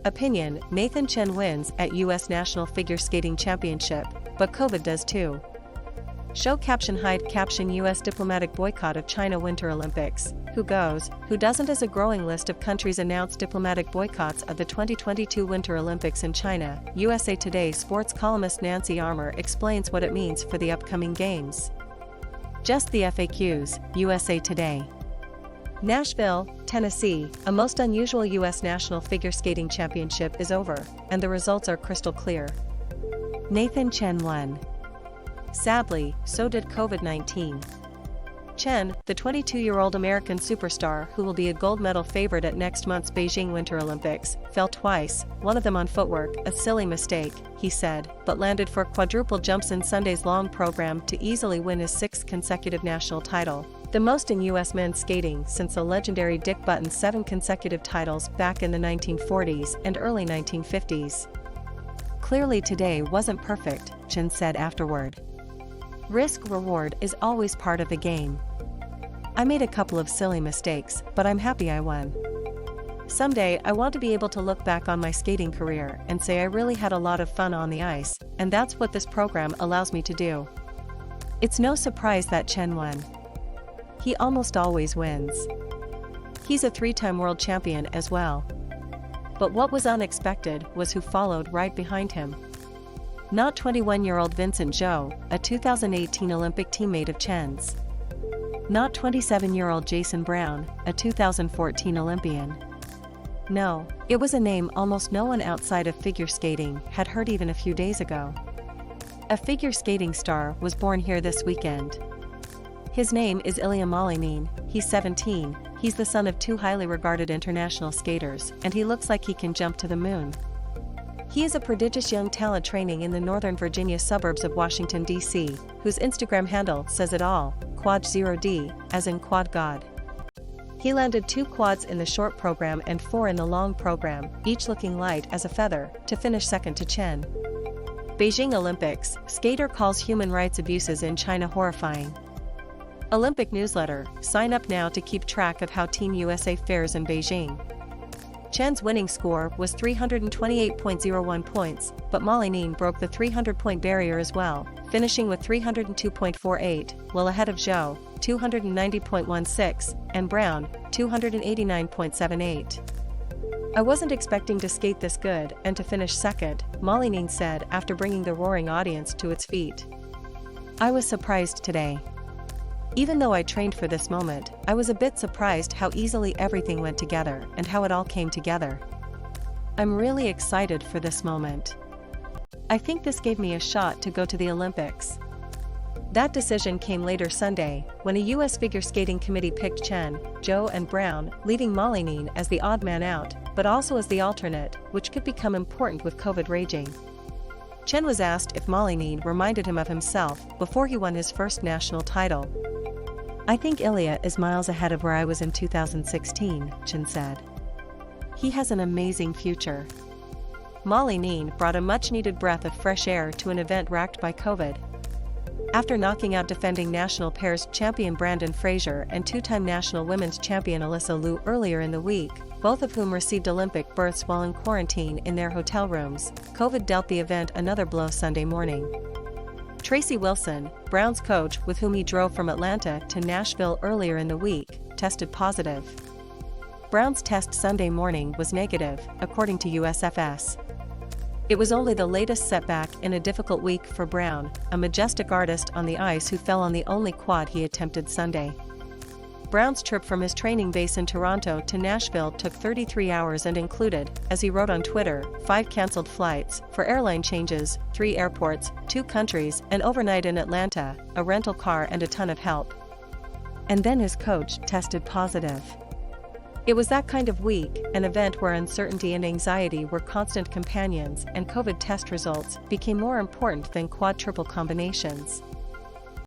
Opinion: Nathan Chen wins at US National Figure Skating Championship, but COVID does too. Show Caption Hide Caption US diplomatic boycott of China Winter Olympics. Who goes, who doesn't? As a growing list of countries announced diplomatic boycotts of the 2022 Winter Olympics in China, USA Today sports columnist Nancy Armour explains what it means for the upcoming games. Just the FAQs, USA Today. Nashville, Tennessee, a most unusual U.S. National Figure Skating Championship is over, and the results are crystal clear. Nathan Chen won. Sadly, so did COVID-19. Chen, the 22-year-old American superstar who will be a gold medal favorite at next month's Beijing Winter Olympics, fell twice, one of them on footwork, a silly mistake, he said, but landed for quadruple jumps in Sunday's long program to easily win his 6th consecutive national title, the most in U.S. men's skating since the legendary Dick Button's 7 consecutive titles back in the 1940s and early 1950s. Clearly today wasn't perfect, Chen said afterward. Risk-reward is always part of the game. I made a couple of silly mistakes, but I'm happy I won. Someday I want to be able to look back on my skating career and say I really had a lot of fun on the ice, and that's what this program allows me to do. It's no surprise that Chen won. He almost always wins. He's a 3-time world champion as well. But what was unexpected was who followed right behind him. Not 21-year-old Vincent Zhou, a 2018 Olympic teammate of Chen's. Not 27-year-old Jason Brown, a 2014 Olympian. No, it was a name almost no one outside of figure skating had heard even a few days ago. A figure skating star was born here this weekend. His name is Ilia Malinin, he's 17, he's the son of 2 highly regarded international skaters, and he looks like he can jump to the moon. He is a prodigious young talent training in the Northern Virginia suburbs of Washington, D.C., whose Instagram handle says it all, Quad0D, as in Quad God. He landed 2 quads in the short program and 4 in the long program, each looking light as a feather, to finish second to Chen. Beijing Olympics, skater calls human rights abuses in China horrifying. Olympic newsletter, sign up now to keep track of how Team USA fares in Beijing. Chen's winning score was 328.01 points, but Malinin broke the 300-point barrier as well, finishing with 302.48, well ahead of Zhou, 290.16, and Brown, 289.78. I wasn't expecting to skate this good and to finish second, Malinin said after bringing the roaring audience to its feet. I was surprised today. Even though I trained for this moment, I was a bit surprised how easily everything went together and how it all came together. I'm really excited for this moment. I think this gave me a shot to go to the Olympics. That decision came later Sunday, when a U.S. figure skating committee picked Chen, Zhou and Brown, leaving Malinin as the odd man out, but also as the alternate, which could become important with COVID raging. Chen was asked if Malinin reminded him of himself before he won his first national title. I think Ilia is miles ahead of where I was in 2016, Chen said. He has an amazing future. Malinin brought a much-needed breath of fresh air to an event racked by COVID. After knocking out defending national pairs champion Brandon Fraser and 2-time national women's champion Alyssa Liu earlier in the week, both of whom received Olympic berths while in quarantine in their hotel rooms, COVID dealt the event another blow Sunday morning. Tracy Wilson, Brown's coach with whom he drove from Atlanta to Nashville earlier in the week, tested positive. Brown's test Sunday morning was negative, according to USFS. It was only the latest setback in a difficult week for Brown, a majestic artist on the ice who fell on the only quad he attempted Sunday. Brown's trip from his training base in Toronto to Nashville took 33 hours and included, as he wrote on Twitter, 5 cancelled flights, 4 airline changes, 3 airports, 2 countries, an overnight in Atlanta, a rental car and a ton of help. And then his coach tested positive. It was that kind of week, an event where uncertainty and anxiety were constant companions and COVID test results became more important than quadruple combinations.